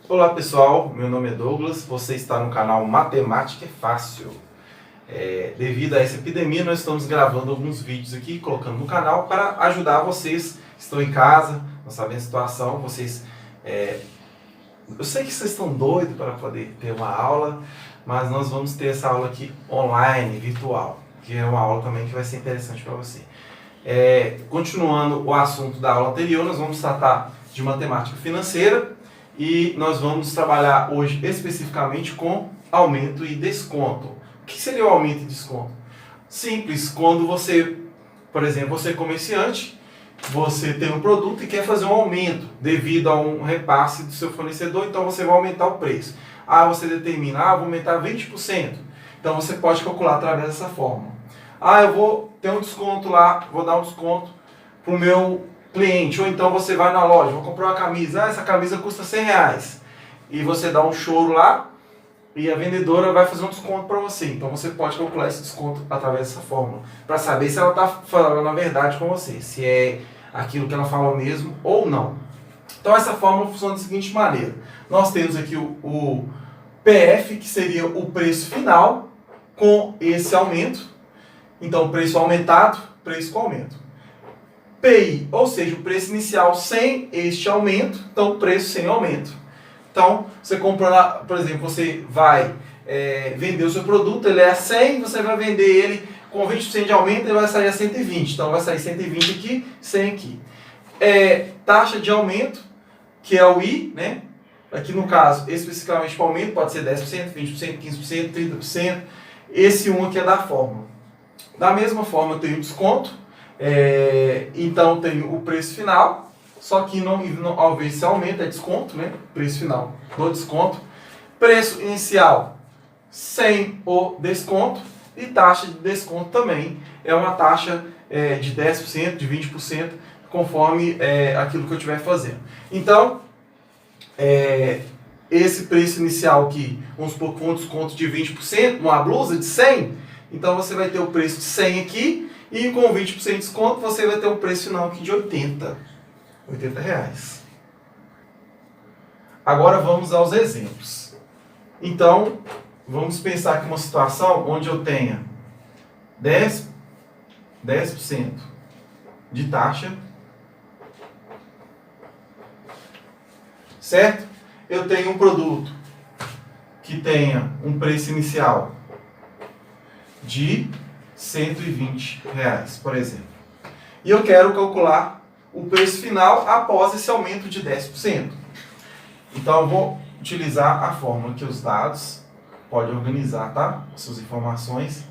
Olá pessoal, meu nome é Douglas, você está no canal Matemática é Fácil. Devido a essa epidemia, nós estamos gravando alguns vídeos aqui, colocando no canal para ajudar vocês que estão em casa, não sabem a situação, eu sei que vocês estão doidos para poder ter uma aula, mas nós vamos ter essa aula aqui online, virtual, que é uma aula também que vai ser interessante para você. Continuando o assunto da aula anterior, nós vamos tratar de matemática financeira e nós vamos trabalhar hoje especificamente com aumento e desconto. O que seria o aumento e desconto? Simples, quando você, por exemplo, você é comerciante, você tem um produto e quer fazer um aumento devido a um repasse do seu fornecedor, então você vai aumentar o preço. Você determina, vou aumentar 20%. Então você pode calcular através dessa fórmula. Eu vou ter um desconto lá, vou dar um desconto para o meu cliente. Ou então você vai na loja, vou comprar uma camisa, essa camisa custa R$100. E você dá um choro lá e a vendedora vai fazer um desconto para você. Então você pode calcular esse desconto através dessa fórmula, para saber se ela está falando a verdade com você, se é aquilo que ela falou mesmo ou não. Então essa fórmula funciona da seguinte maneira. Nós temos aqui o PF, que seria o preço final com esse aumento. Então preço aumentado, preço com aumento. PI, ou seja, o preço inicial sem este aumento, então preço sem aumento. Então, você comprou, por exemplo, você vai vender o seu produto, ele é a 100, você vai vender ele com 20% de aumento, ele vai sair a 120. Então, vai sair 120 aqui, 100 aqui. Taxa de aumento, que é o I, né? Aqui no caso, especificamente para aumento, pode ser 10%, 20%, 15%, 30%. Esse 1 aqui é da fórmula. Da mesma forma, eu tenho desconto. Então, tenho o preço final. Só que ao invés de ser aumento, é desconto, né? Preço final do desconto. Preço inicial sem o desconto. E taxa de desconto também. É uma taxa de 10%, de 20%, conforme aquilo que eu estiver fazendo. Então, esse preço inicial aqui, vamos supor que foi um desconto de 20%, uma blusa de 100, então você vai ter o preço de 100 aqui, e com 20% de desconto você vai ter um preço final aqui de 80 reais. Agora vamos aos exemplos. Então, vamos pensar aqui uma situação onde eu tenha 10% de taxa, certo? Eu tenho um produto que tenha um preço inicial de R$120, por exemplo. E eu quero calcular o preço final após esse aumento de 10%. Então eu vou utilizar a fórmula que os dados pode organizar, tá? As suas informações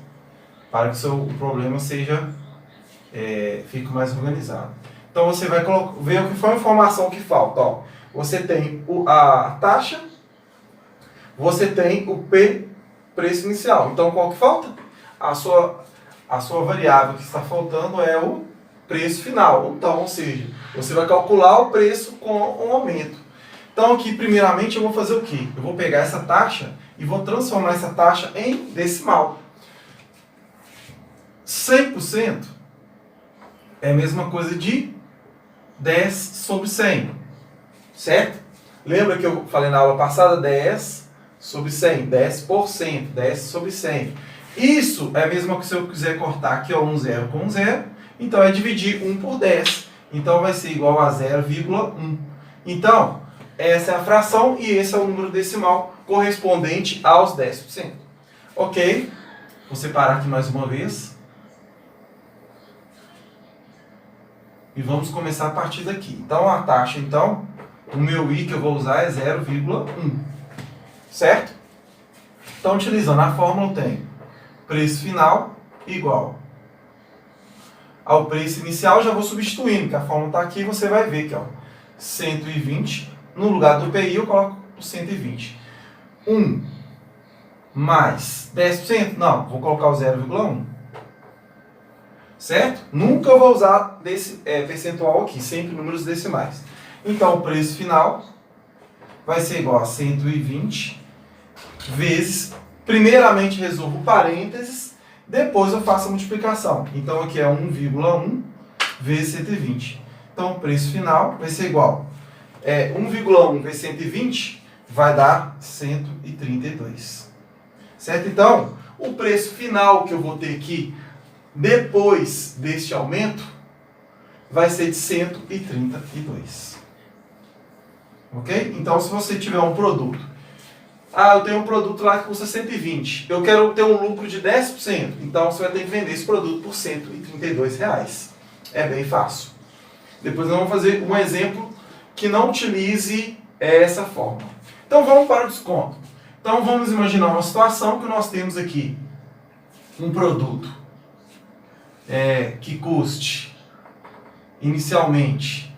para que o problema fique mais organizado. Então você vai ver o que foi a informação que falta. Você tem a taxa, você tem o preço inicial. Então qual que falta? A sua variável que está faltando é o preço final. Então, ou seja, você vai calcular o preço com um aumento. Então aqui, primeiramente, eu vou fazer o quê? Eu vou pegar essa taxa e vou transformar essa taxa em decimal. 100% é a mesma coisa de 10 sobre 100. Certo? Lembra que eu falei na aula passada? 10 sobre 100. 10%. 10 sobre 100. Isso é a mesma coisa se eu quiser cortar aqui, um zero com um zero. Então, é dividir 1 por 10. Então, vai ser igual a 0,1. Então, essa é a fração e esse é o número decimal correspondente aos 10%. Ok? Vou separar aqui mais uma vez. E vamos começar a partir daqui. Então, a taxa, o meu I que eu vou usar é 0,1. Certo? Então, utilizando a fórmula, eu tenho preço final igual ao preço inicial. Já vou substituindo, que a fórmula está aqui, você vai ver que 120, no lugar do PI eu coloco o 120. 1 mais 10%? Não, vou colocar o 0,1. Certo? Nunca vou usar desse percentual aqui, sempre números decimais. Então, o preço final vai ser igual a 120 vezes, primeiramente resolvo parênteses, depois eu faço a multiplicação. Então, aqui é 1,1 vezes 120. Então, o preço final vai ser igual 1,1 vezes 120 vai dar 132. Certo? Então, o preço final que eu vou ter aqui depois deste aumento vai ser de 132. Ok? Então, se você tiver um produto, eu tenho um produto lá que custa 120, eu quero ter um lucro de 10%, então você vai ter que vender esse produto por 132 reais. É bem fácil. Depois nós vamos fazer um exemplo que não utilize essa forma. Então vamos para o desconto. Então vamos imaginar uma situação que nós temos aqui um produto que custe inicialmente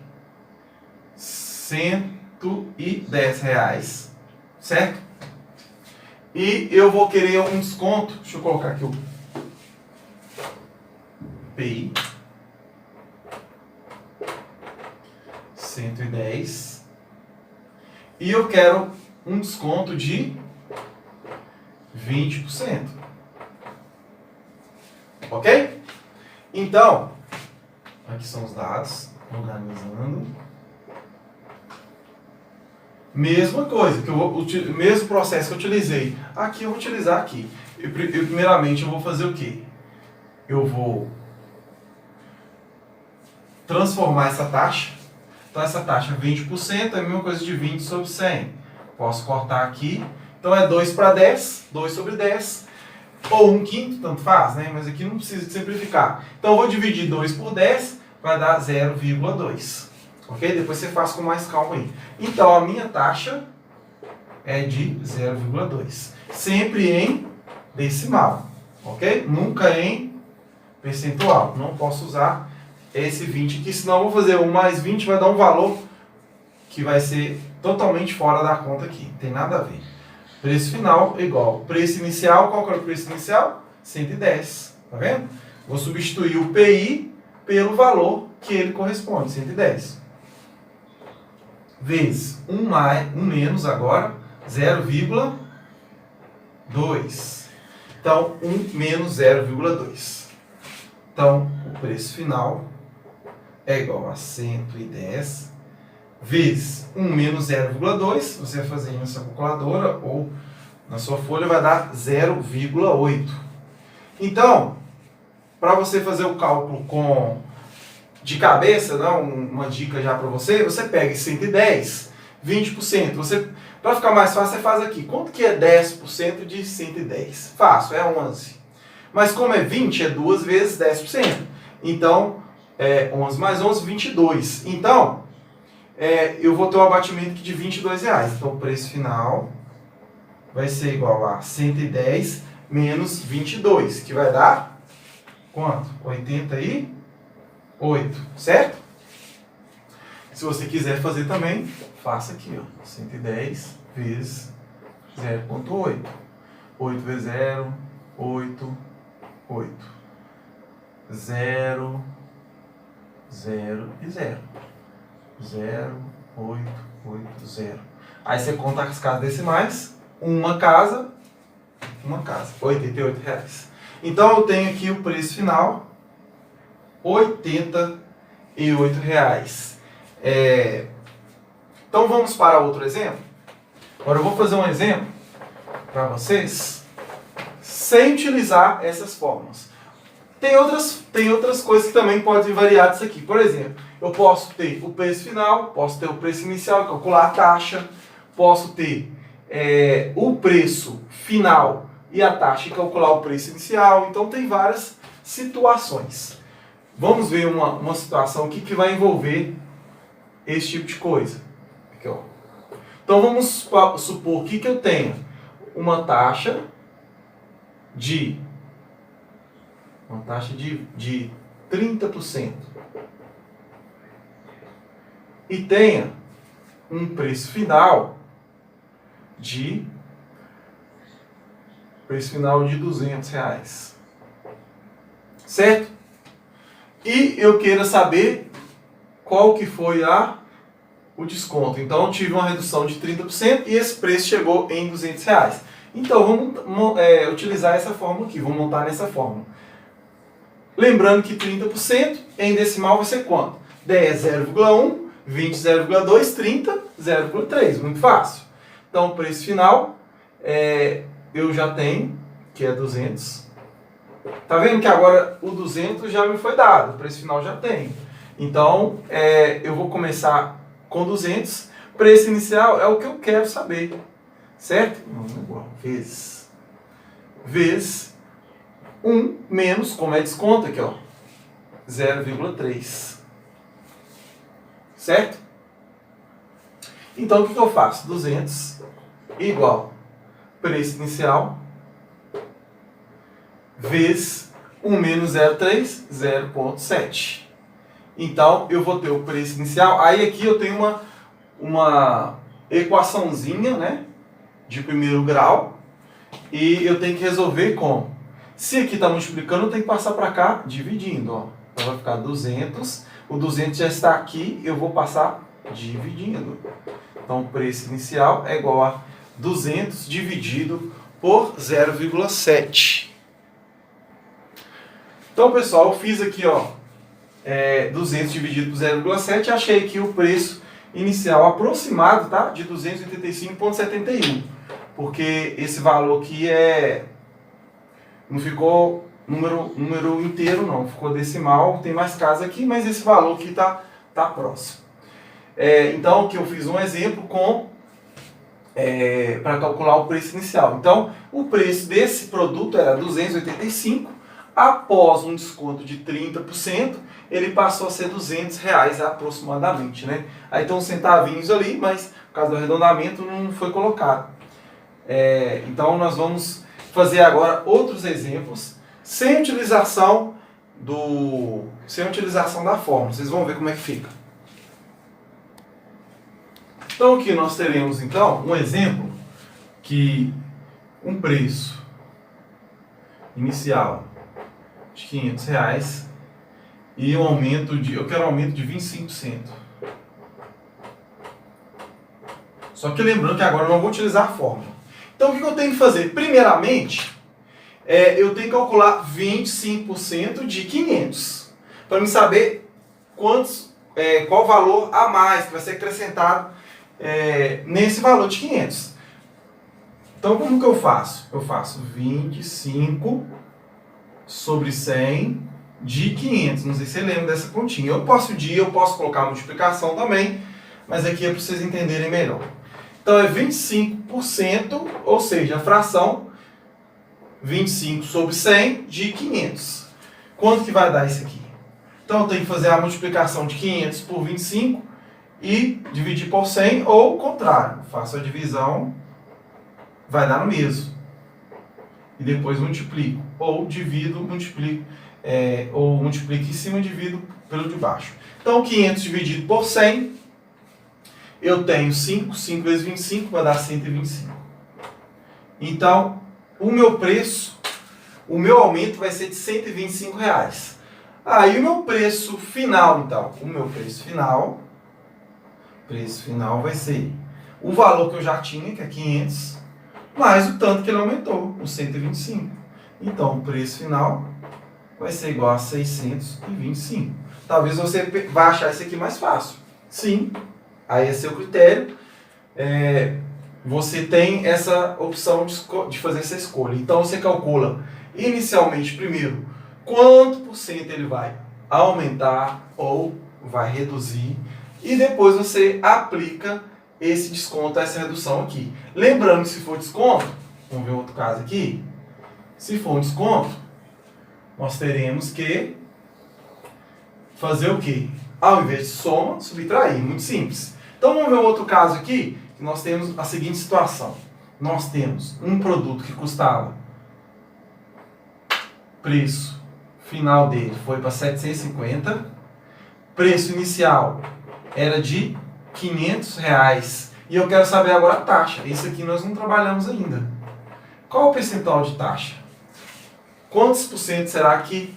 R$110, certo? E eu vou querer um desconto, deixa eu colocar aqui o PI, 110, e eu quero um desconto de 20%. Ok? Então, aqui são os dados, organizando. Mesma coisa, mesmo processo que eu utilizei. Aqui eu vou utilizar aqui. Primeiramente eu vou fazer o quê? Eu vou transformar essa taxa. Então essa taxa 20% é a mesma coisa de 20 sobre 100. Posso cortar aqui. Então é 2 para 10, 2 sobre 10. Ou 1/5, tanto faz, né? Mas aqui não precisa de simplificar. Então eu vou dividir 2 por 10, vai dar 0,2. Ok? Depois você faz com mais calma aí. Então a minha taxa é de 0,2. Sempre em decimal. Ok? Nunca em percentual. Não posso usar esse 20 aqui, senão eu vou fazer 1 mais 20, vai dar um valor que vai ser totalmente fora da conta aqui. Não tem nada a ver. Preço final igual. Preço inicial, qual que era o preço inicial? 110. Tá vendo? Vou substituir o PI pelo valor que ele corresponde, 110. Vezes 1 menos agora, 0,2. Então, 1 menos 0,2. Então, o preço final é igual a 110 vezes 1 menos 0,2. Você vai fazer aí na sua calculadora ou na sua folha, vai dar 0,8. Então, para você fazer o cálculo de cabeça, não, uma dica já para você, você pega 110, 20%. Para ficar mais fácil, você faz aqui. Quanto que é 10% de 110? Fácil, é 11. Mas como é 20, é 2 vezes 10%. Então, 11 mais 11, 22. Então, eu vou ter um abatimento aqui de R$22. Então, o preço final vai ser igual a 110 menos 22, que vai dar quanto? 88, certo? Se você quiser fazer também, faça aqui, ó, 110 vezes 0,8. 8 vezes 0, 8, 8. 0, 0 e 0. 0, 8, 8, 0. Aí você conta as casas decimais, uma casa, R$88. Então eu tenho aqui o preço final, R$88. Então vamos para outro exemplo. Agora eu vou fazer um exemplo para vocês sem utilizar essas fórmulas. Tem outras coisas que também podem variar disso aqui. Por exemplo, eu posso ter o preço final, posso ter o preço inicial, calcular a taxa, posso ter o preço final e a taxa e calcular o preço inicial. Então tem várias situações. Vamos ver uma situação aqui que vai envolver esse tipo de coisa. Aqui, ó. Então vamos supor aqui que eu tenha uma taxa de 30% e tenha um preço final de R$200, certo? E eu queira saber qual que foi o desconto. Então eu tive uma redução de 30% e esse preço chegou em R$200. Então vamos utilizar essa fórmula aqui, vamos montar nessa fórmula. Lembrando que 30% em decimal vai ser quanto? 10, 0,1, 20, 0,2, 30, 0,3. Muito fácil. Então, o preço final, eu já tenho, que é 200. Tá vendo que agora o 200 já me foi dado, o preço final já tem. Então, eu vou começar com 200. Preço inicial é o que eu quero saber, certo? Vezes 1 menos, como é desconto aqui, ó, 0,3. Certo? Então, o que eu faço? 200 igual preço inicial vezes 1 menos 0,3, 0,7. Então, eu vou ter o preço inicial. Aí aqui eu tenho uma equaçãozinha, né, de primeiro grau. E eu tenho que resolver como? Se aqui está multiplicando, eu tenho que passar para cá dividindo. Ó. Então vai ficar 200. O 200 já está aqui, eu vou passar dividindo. Então, o preço inicial é igual a 200 dividido por 0,7. Então, pessoal, eu fiz aqui, ó, 200 dividido por 0,7, achei aqui o preço inicial aproximado, tá? De 285,71. Porque esse valor aqui não ficou número inteiro, não. Ficou decimal, tem mais casa aqui, mas esse valor aqui tá próximo. Então, aqui eu fiz um exemplo para calcular o preço inicial. Então, o preço desse produto era 285. Após um desconto de 30%, ele passou a ser R$200 aproximadamente, né? Aí tem uns centavinhos ali, mas por causa do arredondamento não foi colocado. Então nós vamos fazer agora outros exemplos sem utilização da fórmula. Vocês vão ver como é que fica. Então aqui nós teremos então um exemplo que um preço inicial de R$500 e eu quero um aumento de 25%. Só que lembrando que agora eu não vou utilizar a fórmula. Então, o que eu tenho que fazer? Primeiramente, eu tenho que calcular 25% de 500. Para me saber qual valor a mais que vai ser acrescentado nesse valor de 500. Então, como que eu faço? Eu faço 25 sobre 100 de 500. Não sei se você lembra dessa continha. Eu posso colocar a multiplicação também, mas aqui é para vocês entenderem melhor. Então, é 25%, ou seja, a fração 25 sobre 100 de 500. Quanto que vai dar isso aqui? Então, eu tenho que fazer a multiplicação de 500 por 25 e dividir por 100, ou o contrário. Faço a divisão, vai dar no mesmo. E depois multiplico. Ou multiplico em cima e divido pelo de baixo. Então, 500 dividido por 100... eu tenho 5 vezes 25 vai dar 125. Então, o meu aumento vai ser de R$125. Aí o meu preço final, então, preço final vai ser o valor que eu já tinha, que é 500, mais o tanto que ele aumentou, os 125. Então, o preço final vai ser igual a 625. Talvez você vá achar isso aqui mais fácil. Sim. Aí é seu critério, você tem essa opção de fazer essa escolha. Então você calcula inicialmente, primeiro, quanto por cento ele vai aumentar ou vai reduzir, e depois você aplica esse desconto, essa redução aqui. Lembrando que se for desconto, vamos ver outro caso aqui, se for um desconto, nós teremos que fazer o quê? Ao invés de soma, subtrair, muito simples. Então vamos ver um outro caso aqui, que nós temos a seguinte situação. Nós temos um produto que custava, preço final dele foi para 750, preço inicial era de R$500, e eu quero saber agora a taxa. Isso aqui nós não trabalhamos ainda. Qual o percentual de taxa? Quantos por cento será que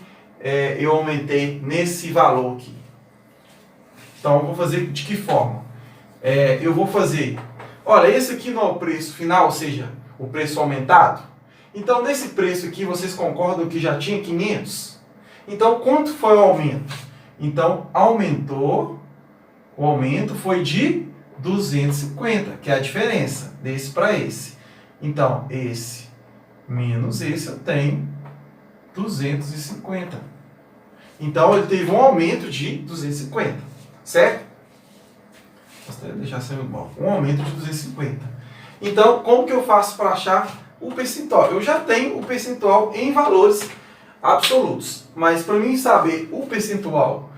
eu aumentei nesse valor aqui? Então eu vou fazer de que forma? Eu vou fazer, olha, esse aqui não é o preço final, ou seja, o preço aumentado. Então, nesse preço aqui, vocês concordam que já tinha 500? Então, quanto foi o aumento? Então, o aumento foi de 250, que é a diferença desse para esse. Então, esse menos esse eu tenho 250. Então, ele teve um aumento de 250, certo? Gostaria de deixar sendo igual. Um aumento de 250. Então, como que eu faço para achar o percentual? Eu já tenho o percentual em valores absolutos. Mas para mim saber o percentual,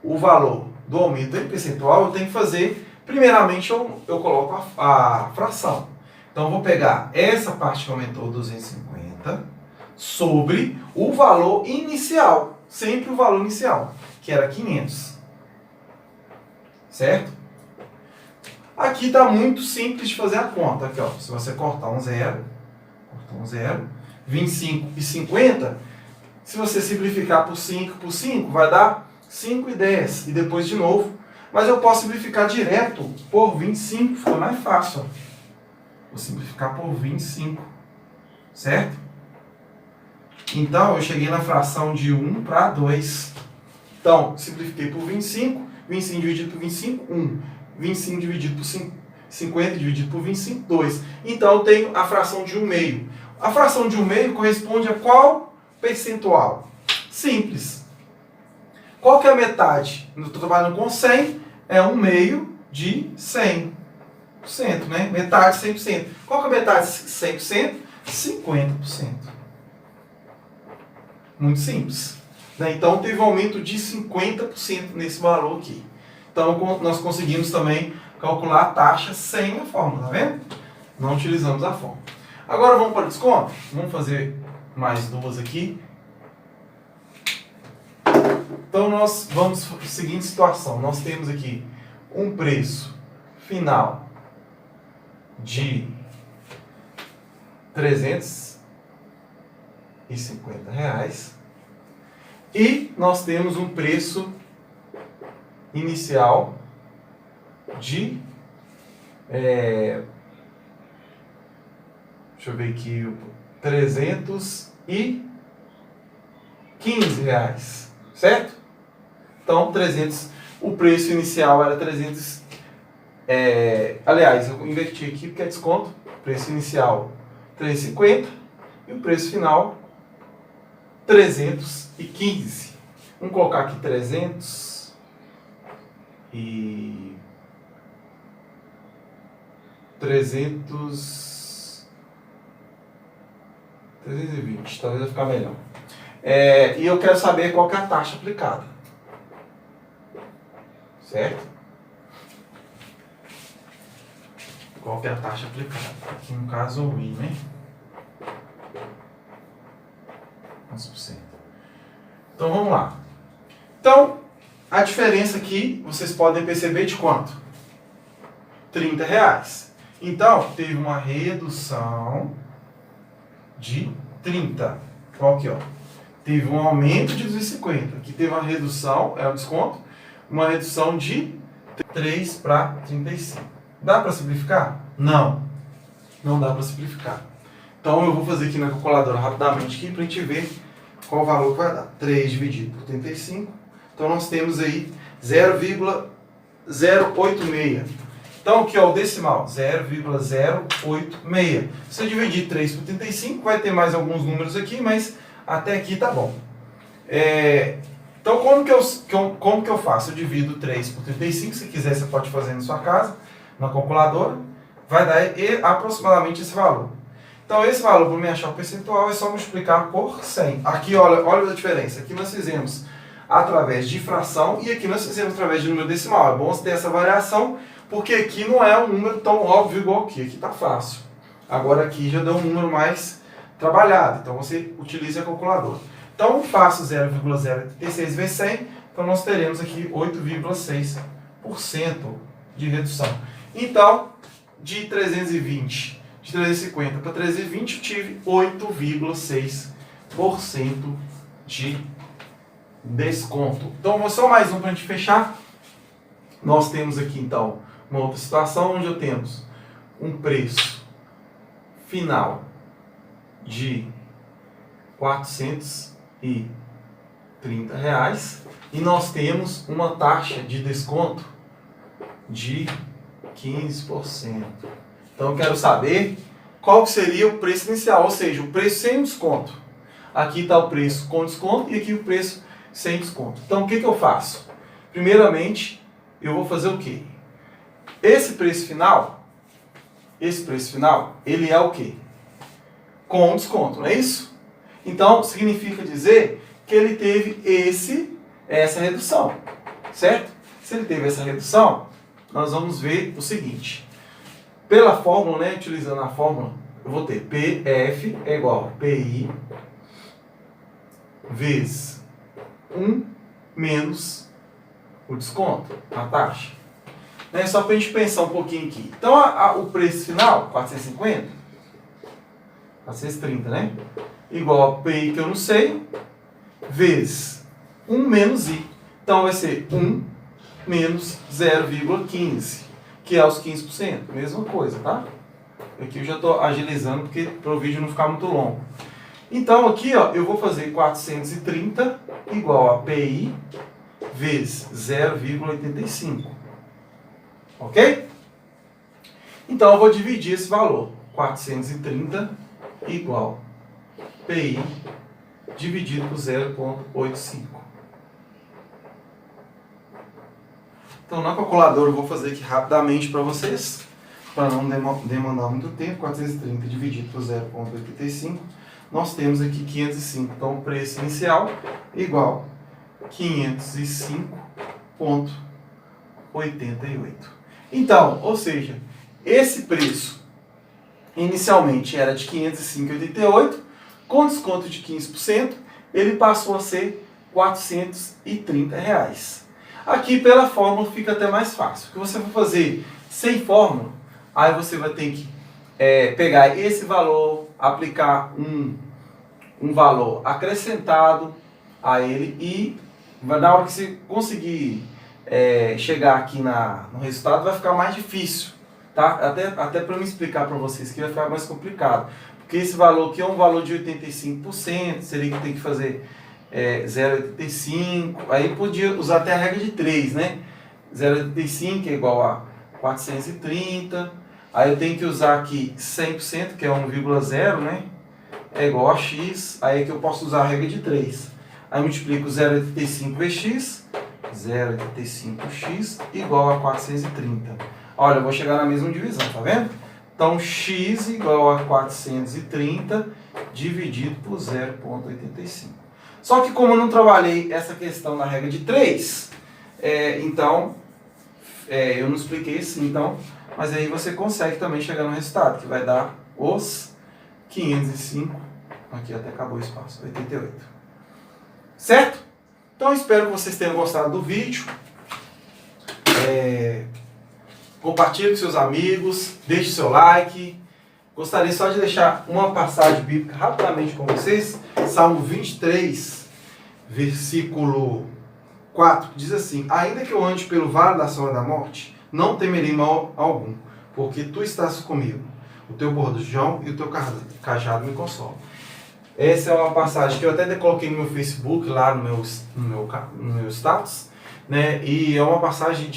o valor do aumento em percentual, eu tenho que fazer, primeiramente, eu coloco a fração. Então, eu vou pegar essa parte que aumentou 250 sobre o valor inicial. Sempre o valor inicial, que era 500. Certo? Aqui está muito simples de fazer a conta. Aqui, ó, se você cortar um zero, 25 e 50, se você simplificar por 5, vai dar 5 e 10. E depois de novo. Mas eu posso simplificar direto por 25, fica mais fácil. Vou simplificar por 25. Certo? Então, eu cheguei na fração de 1 para 2. Então, simplifiquei por 25. 25 dividido por 25, 1. 25 dividido por 50 dividido por 25, 2. Então, eu tenho a fração de 1 meio. A fração de 1 meio corresponde a qual percentual? Simples. Qual que é a metade? Eu estou trabalhando com 100, é 1 meio de 100%, né? Metade, 100%. Qual que é a metade de 100%? 50%. Muito simples. Né? Então, teve um aumento de 50% nesse valor aqui. Então, nós conseguimos também calcular a taxa sem a fórmula, tá vendo? Não utilizamos a fórmula. Agora, vamos para o desconto? Vamos fazer mais duas aqui. Então, nós vamos para a seguinte situação. Nós temos aqui um preço final de R$350 e nós temos um preço inicial de deixa eu ver aqui, R$315, certo? Então, 300, o preço inicial era 300, aliás, eu inverti aqui porque é desconto, preço inicial 350 e o preço final 315. Vamos colocar aqui 320, talvez vai ficar melhor. E eu quero saber qual que é a taxa aplicada. Certo? Qual que é a taxa aplicada? Aqui no caso o I, né? 11%. Então vamos lá. Então, a diferença aqui, vocês podem perceber de quanto? R$30. Então, teve uma redução de 30. Qual que é? Teve um aumento de 250. Aqui teve uma redução, é o desconto, uma redução de 3 para 35. Dá para simplificar? Não. Não dá para simplificar. Então, eu vou fazer aqui na calculadora rapidamente aqui para a gente ver qual o valor que vai dar. 3 dividido por 35. Então, nós temos aí 0,086. Então, aqui ó, o decimal, 0,086. Se eu dividir 3 por 35, vai ter mais alguns números aqui, mas até aqui tá bom. Então, como que eu faço? Eu divido 3 por 35, se quiser você pode fazer na sua casa, na calculadora, vai dar aproximadamente esse valor. Então, esse valor, para me achar o percentual, é só multiplicar por 100. Aqui, olha a diferença. Aqui nós fizemos através de fração e aqui nós fizemos através de número decimal. É bom você ter essa variação, porque aqui não é um número tão óbvio igual aqui. Aqui está fácil. Agora aqui já deu um número mais trabalhado. Então, você utiliza a calculadora. Então, faço 0,086 vezes 100. Então, nós teremos aqui 8,6% de redução. Então, de 350 para 320, eu tive 8,6% de desconto. Então, só mais um para a gente fechar. Nós temos aqui, então, uma outra situação onde eu temos um preço final de R$430 e nós temos uma taxa de desconto de 15%. Então eu quero saber qual que seria o preço inicial, ou seja, o preço sem desconto. Aqui está o preço com desconto e aqui o preço sem desconto. Então o que eu faço? Primeiramente, eu vou fazer o quê? Esse preço final, ele é o quê? Com desconto, não é isso? Então significa dizer que ele teve essa redução, certo? Se ele teve essa redução, nós vamos ver o seguinte. Pela fórmula, né, utilizando a fórmula, eu vou ter PF é igual a PI vezes 1 menos o desconto, a taxa. Né, só para a gente pensar um pouquinho aqui. Então, o preço final, 450, 430, né? Igual a PI que eu não sei, vezes 1 menos I. Então, vai ser 1 menos 0,15, que é os 15%. Mesma coisa, tá? Aqui eu já estou agilizando porque para o vídeo não ficar muito longo. Então, aqui ó, eu vou fazer 430 igual a PI vezes 0,85. Ok? Então, eu vou dividir esse valor. 430 igual PI dividido por 0,85. Então, na calculadora eu vou fazer aqui rapidamente para vocês, para não demandar muito tempo. 430 dividido por 0,85, nós temos aqui 505. Então, o preço inicial igual a 505,88. Então, ou seja, esse preço inicialmente era de 505,88, com desconto de 15%, ele passou a ser R$ 430. Aqui pela fórmula fica até mais fácil. O que você vai fazer sem fórmula, aí você vai ter que pegar esse valor, aplicar um valor acrescentado a ele e na hora que você conseguir chegar aqui no resultado vai ficar mais difícil. Tá? Até para me explicar para vocês que vai ficar mais complicado. Porque esse valor aqui é um valor de 85%, seria que tem que fazer 0,85, aí podia usar até a regra de 3, né? 0,85 é igual a 430, aí eu tenho que usar aqui 100%, que é 1,0, né? É igual a x, aí é que eu posso usar a regra de 3. Aí multiplico 0,85 vezes x, 0,85x igual a 430. Olha, eu vou chegar na mesma divisão, tá vendo? Então, x igual a 430 dividido por 0,85. Só que como eu não trabalhei essa questão na regra de 3, então, eu não expliquei assim, então, mas aí você consegue também chegar no resultado, que vai dar os 505, aqui até acabou o espaço, 88. Certo? Então, espero que vocês tenham gostado do vídeo. Compartilhe com seus amigos, deixe seu like. Gostaria só de deixar uma passagem bíblica rapidamente com vocês. Salmo 23, versículo 4, diz assim: ainda que eu ande pelo vale da sombra da morte, não temerei mal algum, porque tu estás comigo. O teu bordão e o teu cajado me consolam. Essa é uma passagem que eu até coloquei no meu Facebook, lá no meu status, né? E é uma passagem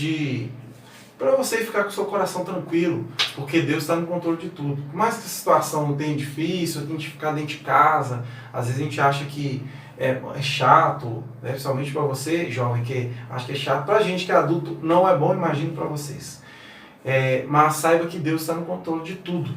para você ficar com o seu coração tranquilo, porque Deus está no controle de tudo. Por mais que a situação não tenha difícil, a gente ficar dentro de casa, às vezes a gente acha que é chato, né? Principalmente para você, jovem, que acha que é chato. Para a gente que é adulto, não é bom, imagino para vocês. Mas saiba que Deus está no controle de tudo.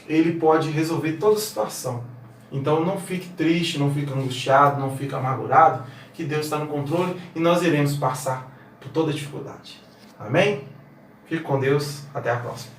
Ele pode resolver toda a situação. Então não fique triste, não fique angustiado, não fique amargurado, que Deus está no controle e nós iremos passar por toda a dificuldade. Amém? Fique com Deus, até a próxima.